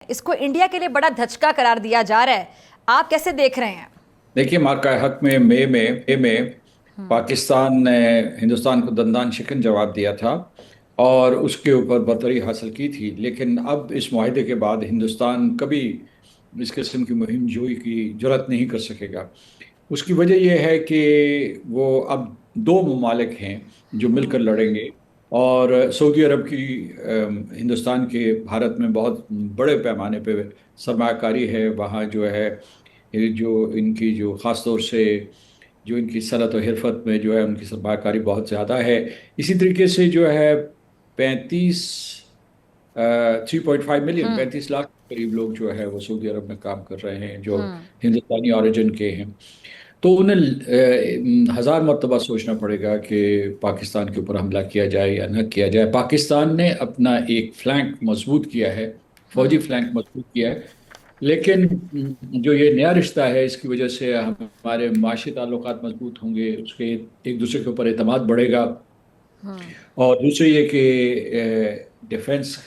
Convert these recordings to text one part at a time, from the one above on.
اس کو انڈیا کے لیے بڑا دھچکا قرار دیا جا رہا ہے، آپ کیسے دیکھ رہے ہیں؟ دیکھیے، مارکہ حق میں مئی میں پاکستان نے ہندوستان کو دندان شکن جواب دیا تھا اور اس کے اوپر برتری حاصل کی تھی، لیکن اب اس معاہدے کے بعد ہندوستان کبھی اس قسم کی مہم جوئی کی جرات نہیں کر سکے گا۔ اس کی وجہ یہ ہے کہ وہ اب دو ممالک ہیں جو مل کر لڑیں گے، اور سعودی عرب کی ہندوستان کے بھارت میں بہت بڑے پیمانے پہ سرمایہ کاری ہے۔ وہاں جو ہے یہ جو ان کی جو خاص طور سے جو ان کی صنعت و حرفت میں جو ہے ان کی سرمایہ کاری بہت زیادہ ہے۔ اسی طریقے سے جو ہے 35 3.5 ملین 35 لاکھ کے قریب لوگ جو ہے وہ سعودی عرب میں کام کر رہے ہیں جو ہندوستانی اوریجن کے ہیں۔ تو انہیں 1000 مرتبہ سوچنا پڑے گا کہ پاکستان کے اوپر حملہ کیا جائے یا نہ کیا جائے۔ پاکستان نے اپنا ایک فلینک مضبوط کیا ہے، فوجی فلینک مضبوط کیا ہے، لیکن جو یہ نیا رشتہ ہے اس کی وجہ سے ہمارے معاشی تعلقات مضبوط ہوں گے، اس کے ایک دوسرے کے اوپر اعتماد بڑھے گا، اور دوسری یہ کہ ڈیفنس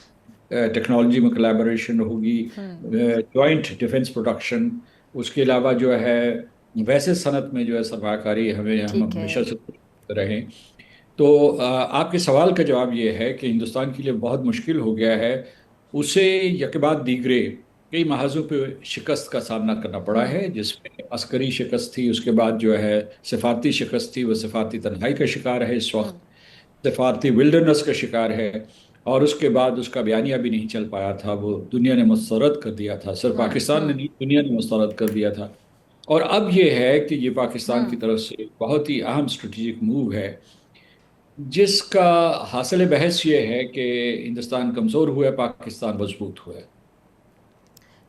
ٹیکنالوجی میں کلیبوریشن ہوگی، جوائنٹ ڈیفنس پروڈکشن۔ اس کے علاوہ جو ہے ویسے صنعت میں جو ہے سرمایہ کاری ہم ٹھیک ہے۔ ہمیشہ سے رہیں۔ تو آپ کے سوال کا جواب یہ ہے کہ ہندوستان کے لیے بہت مشکل ہو گیا ہے، اسے یک بعد دیگرے کئی محاذوں پہ شکست کا سامنا کرنا پڑا ہے، جس میں عسکری شکست تھی، اس کے بعد جو ہے سفارتی شکست تھی، وہ سفارتی تنہائی کا شکار ہے اس وقت، سفارتی ولڈرنس کا شکار ہے، اور اس کے بعد اس کا بیانیہ بھی نہیں چل پایا تھا، وہ دنیا نے مسترد کر دیا تھا، صرف پاکستان نے نہیں دنیا نے مسترد کر دیا تھا۔ اور اب یہ ہے کہ یہ پاکستان کی طرف سے بہت ہی اہم اسٹریٹجک موو ہے، جس کا حاصل بحث یہ ہے کہ ہندوستان کمزور ہوا ہے، پاکستان مضبوط ہوا ہے۔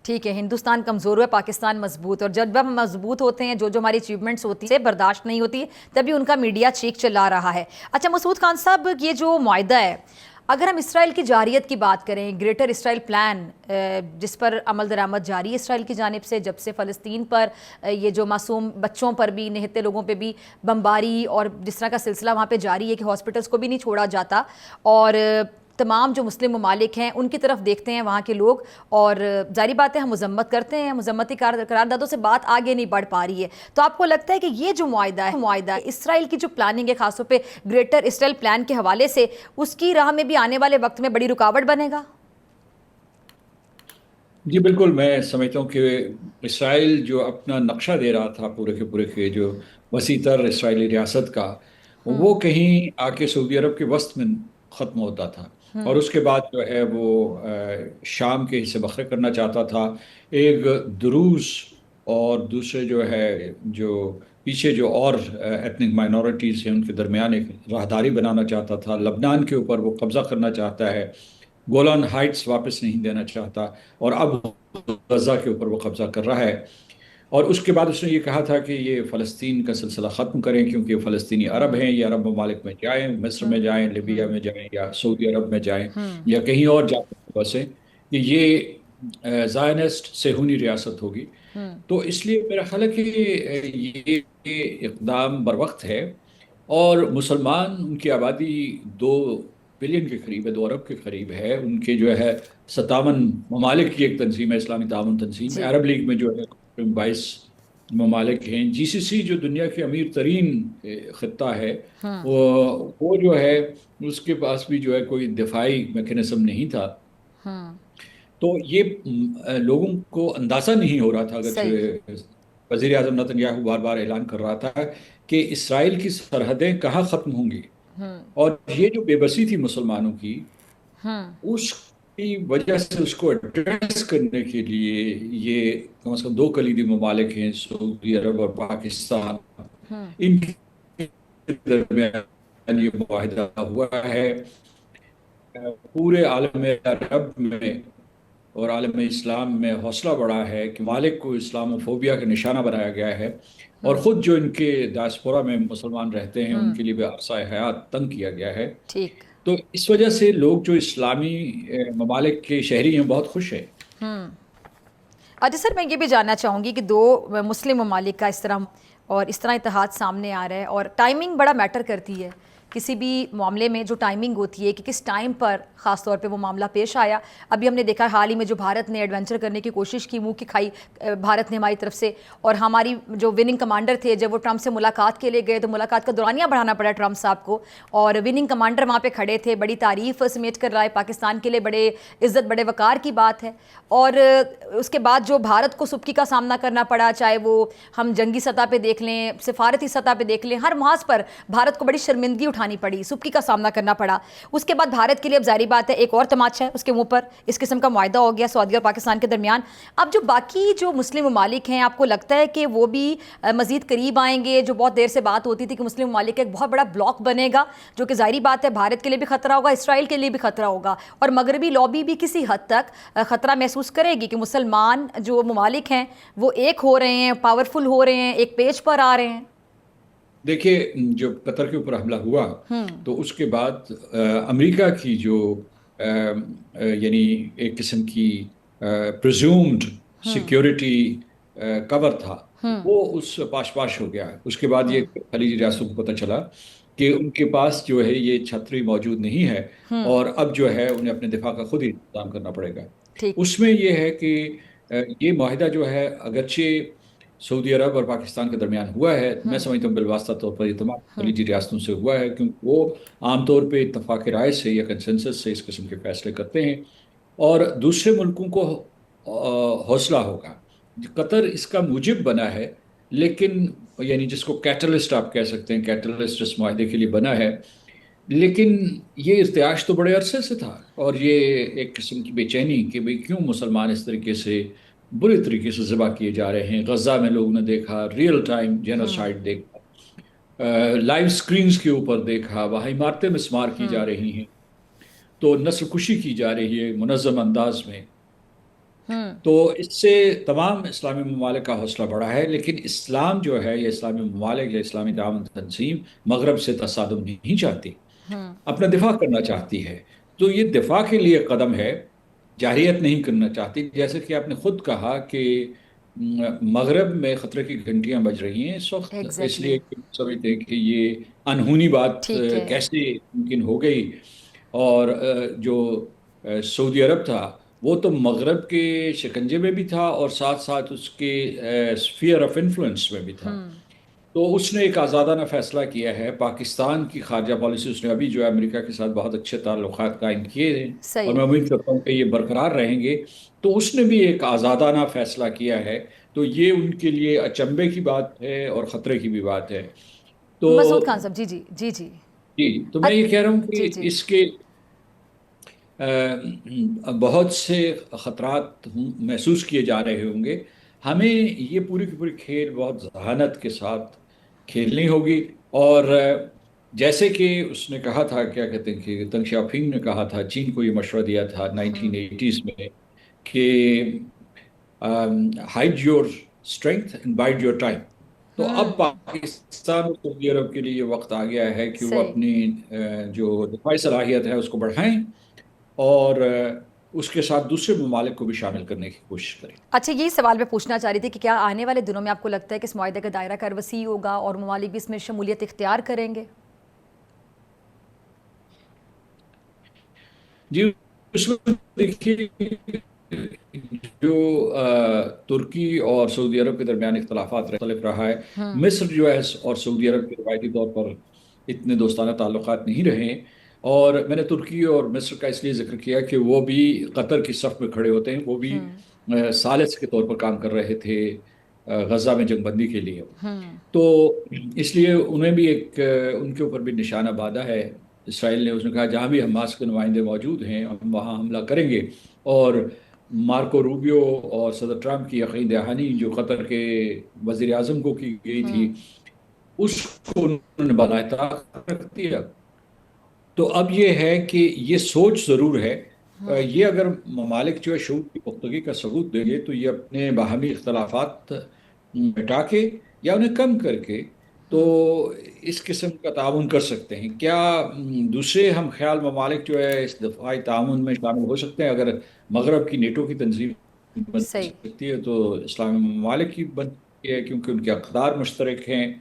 ٹھیک ہے، ہندوستان کمزور ہے، پاکستان مضبوط، اور جب ہم مضبوط ہوتے ہیں جو ہماری اچیومنٹس ہوتی ہیں برداشت نہیں ہوتی، تبھی ان کا میڈیا چیخ چلا رہا ہے۔ اچھا مسعود خان صاحب، یہ جو معاہدہ ہے، اگر ہم اسرائیل کی جارحیت کی بات کریں، گریٹر اسرائیل پلان جس پر عمل درآمد جاری ہے اسرائیل کی جانب سے، جب سے فلسطین پر یہ جو معصوم بچوں پر بھی، نہتے لوگوں پہ بھی بمباری اور جس طرح کا سلسلہ وہاں پہ جاری ہے کہ ہاسپٹلس کو بھی نہیں چھوڑا جاتا، اور تمام جو مسلم ممالک ہیں ان کی طرف دیکھتے ہیں وہاں کے لوگ، اور ظاہری بات ہے ہم مذمت کرتے ہیں، مذمتی قراردادوں سے بات آگے نہیں بڑھ پا رہی ہے۔ تو آپ کو لگتا ہے کہ یہ جو معاہدہ ہے اسرائیل کی جو پلاننگ ہے، خاص طور پہ گریٹر اسرائیل پلان کے حوالے سے، اس کی راہ میں بھی آنے والے وقت میں بڑی رکاوٹ بنے گا؟ جی بالکل، میں سمجھتا ہوں کہ اسرائیل جو اپنا نقشہ دے رہا تھا پورے کے جو وسیع تر اسرائیلی ریاست کا، وہ کہیں آ کے سعودی عرب کے وسط میں ختم ہوتا تھا، اور اس کے بعد جو ہے وہ شام کے حصے بکھرے کرنا چاہتا تھا، ایک دروز اور دوسرے جو ہے جو پیچھے جو اور ایتنک مائنورٹیز ہیں ان کے درمیان ایک راہداری بنانا چاہتا تھا، لبنان کے اوپر وہ قبضہ کرنا چاہتا ہے، گولان ہائٹس واپس نہیں دینا چاہتا، اور اب غزہ کے اوپر وہ قبضہ کر رہا ہے۔ اور اس کے بعد اس نے یہ کہا تھا کہ یہ فلسطین کا سلسلہ ختم کریں، کیونکہ یہ فلسطینی عرب ہیں، یہ عرب ممالک میں جائیں، مصر میں جائیں، لیبیا میں جائیں، یا سعودی عرب میں جائیں، یا کہیں اور جاتے بسیں، کہ یہ زائنسٹ صہیونی ریاست ہوگی۔ تو اس لیے میرا خیال ہے کہ یہ اقدام بروقت ہے، اور مسلمان ان کی آبادی 2 بلین کے قریب ہے، 2 ارب کے قریب ہے، ان کے جو ہے 57 ممالک کی ایک تنظیم ہے، اسلامی تعاون تنظیم، جی عرب لیگ میں جو ہے 22 ممالک ہیں، جی سی سی جو دنیا کے امیر ترین خطہ ہے، وہ جو ہے اس کے پاس بھی جو ہے کوئی دفاعی میکینزم نہیں تھا۔ تو یہ لوگوں کو اندازہ نہیں ہو رہا تھا، صحیح۔ اگرچہ وزیر اعظم نتن یاہو بار بار اعلان کر رہا تھا کہ اسرائیل کی سرحدیں کہاں ختم ہوں گی، اور یہ جو بے بسی تھی مسلمانوں کی، اس کی وجہ سے اس کو ایڈریس کرنے کے لیے یہ کم از کم 2 کلیدی ممالک ہیں، سعودی عرب اور پاکستان، ان کے درمیان یہ معاہدہ ہوا ہے۔ پورے عالم عرب میں اور عالم اسلام میں حوصلہ بڑھا ہے کہ مالک کو اسلام و فوبیا کا نشانہ بنایا گیا ہے، اور خود جو ان کے ڈائسپورا میں مسلمان رہتے ہیں ان کے لیے بھی عرصہ حیات تنگ کیا گیا ہے۔ ٹھیک۔ تو اس وجہ سے لوگ جو اسلامی ممالک کے شہری ہیں بہت خوش ہیں۔ اچھا سر، میں یہ بھی جاننا چاہوں گی کہ 2 مسلم ممالک کا اس طرح اتحاد سامنے آ رہا ہے، اور ٹائمنگ بڑا میٹر کرتی ہے کسی بھی معاملے میں جو ٹائمنگ ہوتی ہے کہ کس ٹائم پر خاص طور پہ وہ معاملہ پیش آیا. ابھی ہم نے دیکھا حال ہی میں جو بھارت نے ایڈونچر کرنے کی کوشش کی، منہ کی کھائی بھارت نے ہماری طرف سے، اور ہماری جو وننگ کمانڈر تھے جب وہ ٹرمپ سے ملاقات کے لیے گئے تو ملاقات کا دورانیہ بڑھانا پڑا ٹرمپ صاحب کو، اور وننگ کمانڈر وہاں پہ کھڑے تھے، بڑی تعریف سمیٹ کر رہا ہے، پاکستان کے لیے بڑے عزت بڑے وقار کی بات ہے. اور اس کے بعد جو بھارت کو سبکی کا سامنا کرنا پڑا، چاہے وہ ہم جنگی سطح پہ دیکھ لیں، سفارتی سطح پہ دیکھ لیں، ہر محاذ پر بھارت کو بڑی شرمندگی اٹھانی پڑی، سبکی کا سامنا کرنا پڑا. اس کے بعد بھارت کے لیے اب ظاہری بات ہے ایک اور تماچا ہے اس کے منہ پر، اس قسم کا معاہدہ ہو گیا سعودی اور پاکستان کے درمیان. اب جو باقی جو مسلم ممالک ہیں، آپ کو لگتا ہے کہ وہ بھی مزید قریب آئیں گے؟ جو بہت دیر سے بات ہوتی تھی کہ مسلم ممالک کا ایک بہت بڑا بلاک بنے گا، جو کہ ظاہری بات ہے بھارت کے لیے بھی خطرہ ہوگا، اسرائیل کے لیے بھی خطرہ ہوگا، اور مغربی لابی بھی کسی حد تک خطرہ محسوس کرے گی کہ مسلمان جو ممالک ہیں وہ ایک ہو رہے ہیں، پاورفل ہو رہے ہیں، ایک پیج پر آ رہے ہیں. دیکھیے، جب قطر کے اوپر حملہ ہوا تو اس کے بعد امریکہ کی جو یعنی ایک قسم کی پرزیومڈ سیکیورٹی کور تھا، وہ اس پاش پاش ہو گیا. اس کے بعد یہ خلیجی ریاستوں کو پتہ چلا کہ ان کے پاس جو ہے یہ چھتری موجود نہیں ہے، اور اب جو ہے انہیں اپنے دفاع کا خود ہی انتظام کرنا پڑے گا. ٹھیک. اس میں یہ ہے کہ یہ معاہدہ جو ہے اگرچہ سعودی عرب اور پاکستان کے درمیان ہوا ہے، میں سمجھتا ہوں بالواسطہ طور پر یہ تمام خلیجی ریاستوں سے ہوا ہے، کیونکہ وہ عام طور پہ اتفاق رائے سے یا کنسنسس سے اس قسم کے فیصلے کرتے ہیں، اور دوسرے ملکوں کو حوصلہ ہوگا. قطر اس کا موجب بنا ہے، لیکن یعنی جس کو کیٹلسٹ آپ کہہ سکتے ہیں، کیٹلسٹ اس معاہدے کے لیے بنا ہے، لیکن یہ ارتعاش تو بڑے عرصے سے تھا، اور یہ ایک قسم کی بے چینی کہ بھئی کیوں مسلمان اس طریقے سے بری طریقے سے ذبح کیے جا رہے ہیں. غزہ میں لوگوں نے دیکھا ریئل ٹائم جینوسائیڈ دیکھا، لائیو سکرینز کے اوپر دیکھا، وہاں عمارتیں مسمار کی جا رہی ہیں، تو نسل کشی کی جا رہی ہے منظم انداز میں. تو اس سے تمام اسلامی ممالک کا حوصلہ بڑھا ہے، لیکن اسلام جو ہے یا اسلامی ممالک یا اسلامی تعاون تنظیم مغرب سے تصادم نہیں چاہتی، اپنا دفاع کرنا چاہتی ہے. تو یہ دفاع کے لیے قدم ہے، جارحیت نہیں کرنا چاہتی. جیسے کہ آپ نے خود کہا کہ مغرب میں خطرے کی گھنٹیاں بج رہی ہیں اس وقت، اس لیے سمجھتے ہیں کہ یہ انہونی بات کیسے ممکن ہو گئی. اور جو سعودی عرب تھا وہ تو مغرب کے شکنجے میں بھی تھا، اور ساتھ ساتھ اس کے اسفیئر آف انفلوئنس میں بھی تھا. تو اس نے ایک آزادانہ فیصلہ کیا ہے. پاکستان کی خارجہ پالیسی اس نے ابھی جو ہے امریکہ کے ساتھ بہت اچھے تعلقات قائم کیے ہیں، اور میں امید کرتا ہوں کہ یہ برقرار رہیں گے. تو اس نے بھی ایک آزادانہ فیصلہ کیا ہے، تو یہ ان کے لیے اچنبے کی بات ہے اور خطرے کی بھی بات ہے. تو مسعود خان صاحب جی تو میں یہ کہہ رہا ہوں کہ اس کے بہت سے خطرات محسوس کیے جا رہے ہوں گے. ہمیں یہ پوری کی پوری کھیل بہت ذہانت کے ساتھ کھیلنی ہوگی. اور جیسے کہ اس نے کہا تھا، کیا کہتے ہیں کہ دنگ شیاؤپنگ نے کہا تھا، چین کو یہ مشورہ دیا تھا 1980s میں کہ hide your strength and bide your time. تو اب پاکستان اور سعودی عرب کے لیے یہ وقت آ گیا ہے کہ وہ اپنی جو دفاعی صلاحیت ہے اس کو بڑھائیں، اور اس کے ساتھ دوسرے ممالک کو بھی شامل کرنے کی کوشش کریں. اچھا، یہی سوال میں پوچھنا چاہ رہی تھی کہ کیا آنے والے دنوں میں آپ کو لگتا ہے کہ اس معاہدے کا دائرہ کار وسیع ہوگا اور ممالک بھی اس میں شمولیت اختیار کریں گے؟ جی، اس میں دیکھیے جو ترکی اور سعودی عرب کے درمیان اختلافات مختلف رہا ہے. مصر جو ہے اور سعودی عرب کے روایتی طور پر اتنے دوستانہ تعلقات نہیں رہے ہیں، اور میں نے ترکی اور مصر کا اس لیے ذکر کیا کہ وہ بھی قطر کی صف میں کھڑے ہوتے ہیں. وہ بھی ثالث کے طور پر کام کر رہے تھے غزہ میں جنگ بندی کے لیے. تو اس لیے انہیں بھی ایک ان کے اوپر بھی نشانہ باندھا ہے اسرائیل نے. اس نے کہا جہاں بھی حماس کے نمائندے موجود ہیں ہم وہاں حملہ کریں گے. اور مارکو روبیو اور صدر ٹرمپ کی یقین دہانی جو قطر کے وزیر اعظم کو کی گئی تھی، اس کو انہوں نے بالائے طاقت رکھ دیا. تو اب یہ ہے کہ یہ سوچ ضرور ہے. یہ اگر ممالک جو ہے شعور کی پختگی کا ثبوت دیں گے تو یہ اپنے باہمی اختلافات مٹا کے یا انہیں کم کر کے تو اس قسم کا تعاون کر سکتے ہیں. کیا دوسرے ہم خیال ممالک جو ہے اس دفاعی تعاون میں شامل ہو سکتے ہیں؟ اگر مغرب کی نیٹو کی تنظیم بن سکتی ہے تو اسلامی ممالک کی بن سکتی ہے، کیونکہ ان کے اقدار مشترک ہیں،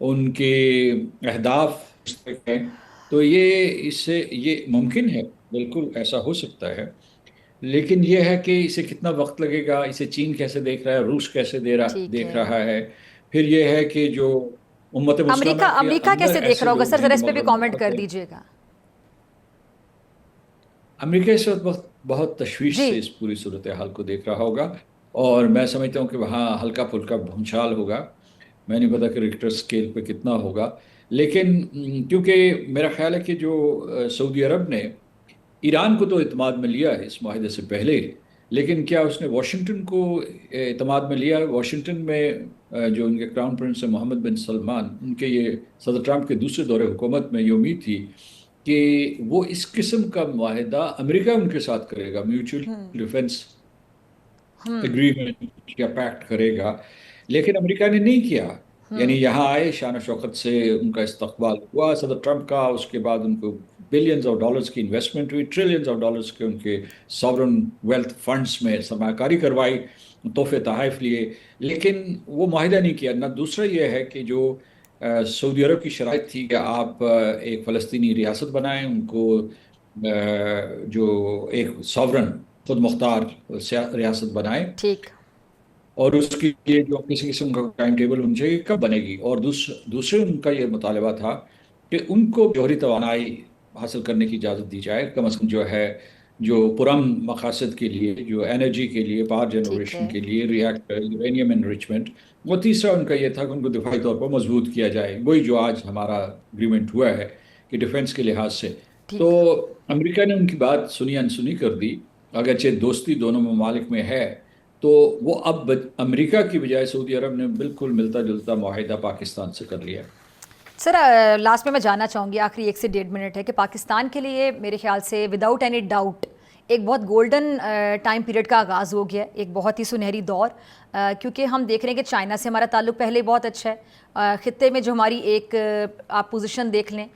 ان کے اہداف مشترک ہیں. تو یہ اس سے یہ ممکن ہے، بالکل ایسا ہو سکتا ہے، لیکن یہ ہے کہ اسے کتنا وقت لگے گا، اسے چین کیسے دیکھ رہا ہے، روس کیسے ٹھیک دیکھ ہے. رہا ہے. پھر یہ ہے کہ جو امت مسلمہ کے امریکہ اندر کیسے دیکھ ایسے رہا ہوگا لوگ سر؟ ہیں ذرا جو اس پہ بھی مغرب کامنٹ نواز کر ہیں. دیجیے گا. امریکہ اس وقت بہت تشویش جی. سے اس پوری صورتحال کو دیکھ رہا ہوگا، اور میں سمجھتا ہوں کہ وہاں ہلکا پھلکا بھونچال ہوگا. میں نہیں پتا کہ ریکٹر سکیل پہ کتنا ہوگا، لیکن کیونکہ میرا خیال ہے کہ جو سعودی عرب نے ایران کو تو اعتماد میں لیا ہے اس معاہدے سے پہلے، لیکن کیا اس نے واشنگٹن کو اعتماد میں لیا ہے؟ واشنگٹن میں جو ان کے کراؤن پرنس ہیں محمد بن سلمان، ان کے یہ صدر ٹرمپ کے دوسرے دور حکومت میں یہ امید تھی کہ وہ اس قسم کا معاہدہ امریکہ ان کے ساتھ کرے گا، میوچل ڈیفنس ایگریمنٹ یا پیکٹ کرے گا، لیکن امریکہ نے نہیں کیا. یعنی یہاں آئے، شان و شوکت سے ان کا استقبال ہوا صدر ٹرمپ کا، اس کے بعد ان کو بلینز آف ڈالرز کی انویسٹمنٹ ہوئی، ٹریلینز آف ڈالرز کے ان کے ساورن ویلتھ فنڈز میں سرمایہ کاری کروائی، تحفے تحائف لیے، لیکن وہ معاہدہ نہیں کیا. نہ دوسرا یہ ہے کہ جو سعودی عرب کی شرائط تھی کہ آپ ایک فلسطینی ریاست بنائیں، ان کو جو ایک ساورن خود مختار ریاست بنائیں، ٹھیک. اور اس کی یہ جو کسی قسم کا ٹائم ٹیبل ہونا چاہیے کب بنے گی. اور دوسرے ان کا یہ مطالبہ تھا کہ ان کو جوہری توانائی حاصل کرنے کی اجازت دی جائے، کم از کم جو ہے جو پرامن مقاصد کے لیے، جو انرجی کے لیے، پاور ٹھیک جنریشن ہے. کے لیے، ریئیکٹر، یورینیم انریچمنٹ. وہ تیسرا ان کا یہ تھا کہ ان کو دفاعی طور پر مضبوط کیا جائے، وہی جو آج ہمارا اگریمنٹ ہوا ہے کہ ڈیفنس کے لحاظ سے. تو ٹھیک. امریکہ نے ان کی بات سنی انسنی کر دی، اگرچہ دوستی دونوں ممالک میں ہے. تو وہ اب امریکہ کی بجائے سعودی عرب نے بالکل ملتا جلتا معاہدہ پاکستان سے کر لیا. سر لاسٹ میں جاننا چاہوں گی، آخری 1 سے 1.5 منٹ ہے، کہ پاکستان کے لیے میرے خیال سے وداؤٹ اینی ڈاؤٹ ایک بہت گولڈن ٹائم پیریڈ کا آغاز ہو گیا ہے، ایک بہت ہی سنہری دور، کیونکہ ہم دیکھ رہے ہیں کہ چائنا سے ہمارا تعلق پہلے ہی بہت اچھا ہے، خطے میں جو ہماری ایک آپ پوزیشن دیکھ لیں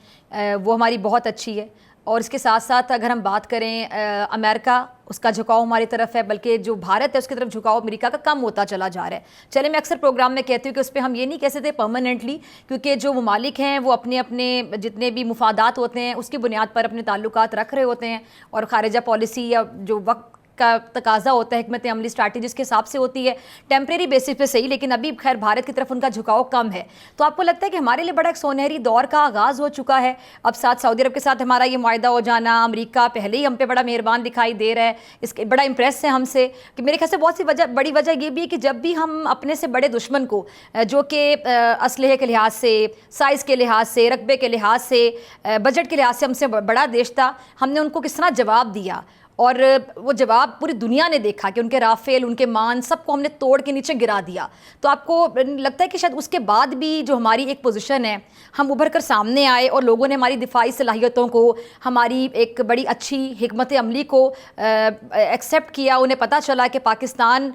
وہ ہماری بہت اچھی ہے، اور اس کے ساتھ ساتھ اگر ہم بات کریں امریکہ، اس کا جھکاؤ ہماری طرف ہے، بلکہ جو بھارت ہے اس کی طرف جھکاؤ امریکہ کا کم ہوتا چلا جا رہا ہے. چلے، میں اکثر پروگرام میں کہتی ہوں کہ اس پہ ہم یہ نہیں کہہ سکتے پرماننٹلی، کیونکہ جو ممالک ہیں وہ اپنے اپنے جتنے بھی مفادات ہوتے ہیں اس کی بنیاد پر اپنے تعلقات رکھ رہے ہوتے ہیں، اور خارجہ پالیسی یا جو وقت کا تقاضا ہوتا ہے، حکمت عملی اسٹریٹجیز کے حساب سے ہوتی ہے، ٹیمپریری بیسس پہ صحیح، لیکن ابھی خیر بھارت کی طرف ان کا جھکاؤ کم ہے. تو آپ کو لگتا ہے کہ ہمارے لیے بڑا ایک سنہری دور کا آغاز ہو چکا ہے اب ساتھ سعودی عرب کے ساتھ ہمارا یہ معاہدہ ہو جانا؟ امریکہ پہلے ہی ہم پہ بڑا مہربان دکھائی دے رہا ہے، اس کے بڑا امپریس ہے ہم سے، کہ میرے خیال سے بہت سی بڑی وجہ یہ بھی ہے کہ جب بھی ہم اپنے سے بڑے دشمن کو، جو کہ اسلحے کے لحاظ سے، سائز کے لحاظ سے، رقبے کے لحاظ سے، بجٹ کے لحاظ سے ہم سے بڑا دیش تھا، ہم نے ان کو کس طرح جواب دیا، اور وہ جواب پوری دنیا نے دیکھا کہ ان کے رافیل، ان کے مان، سب کو ہم نے توڑ کے نیچے گرا دیا. تو آپ کو لگتا ہے کہ شاید اس کے بعد بھی جو ہماری ایک پوزیشن ہے، ہم ابھر کر سامنے آئے اور لوگوں نے ہماری دفاعی صلاحیتوں کو، ہماری ایک بڑی اچھی حکمت عملی کو ایکسیپٹ کیا، انہیں پتہ چلا کہ پاکستان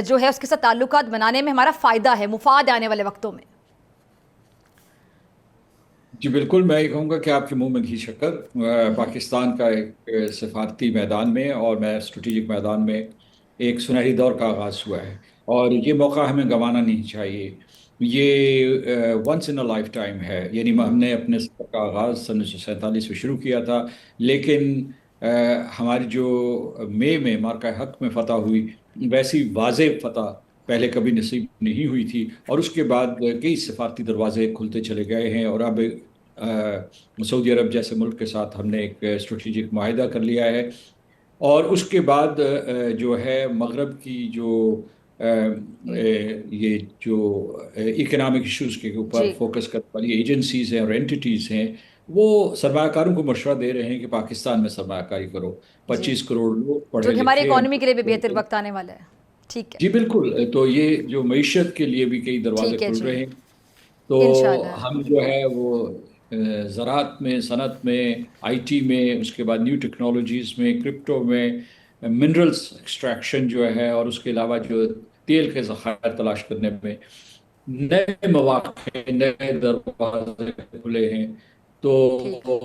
جو ہے اس کے ساتھ تعلقات بنانے میں ہمارا فائدہ ہے، مفاد آنے والے وقتوں میں؟ جی بالکل، میں یہ کہوں گا کہ آپ کے منہ میں گھی شکر. پاکستان کا ایک سفارتی میدان میں اور میں اسٹریٹجک میدان میں ایک سنہری دور کا آغاز ہوا ہے، اور یہ موقع ہمیں گنوانا نہیں چاہیے. یہ once in a lifetime ہے. یعنی ہم نے اپنے سفر کا آغاز سن 1947 میں شروع کیا تھا، لیکن ہماری جو مئی میں مارکہ حق میں فتح ہوئی، ویسی واضح فتح پہلے کبھی نصیب نہیں ہوئی تھی، اور اس کے بعد کئی سفارتی دروازے کھلتے چلے گئے ہیں. اور اب سعودی عرب جیسے ملک کے ساتھ ہم نے ایک اسٹریٹجک معاہدہ کر لیا ہے، اور اس کے بعد جو ہے مغرب کی جو یہ جو اکنامک ایشوز کے اوپر جی. فوکس کرنے والی ایجنسیز ہیں اور اینٹیز ہیں، وہ سرمایہ کاروں کو مشورہ دے رہے ہیں کہ پاکستان میں سرمایہ کاری کرو. جی، 25 کروڑ لوگ جو پڑھے کہ ہماری لکھے اکانومی کے لیے بھی بہتر ہیں. وقت آنے والا ہے. ٹھیک ہے. جی بالکل، تو یہ جو معیشت کے لیے بھی کئی دروازے ٹھیک ہے کھل جی، رہے ہیں. تو انشاءاللہ. ہم جو ہے وہ زراعت میں، صنعت میں، آئی ٹی میں، اس کے بعد نیو ٹیکنالوجیز میں، کرپٹو میں، منرلز ایکسٹریکشن جو ہے، اور اس کے علاوہ جو تیل کے ذخائر تلاش کرنے میں نئے مواقع، نئے دروازے کھلے ہیں. ٹھیک. تو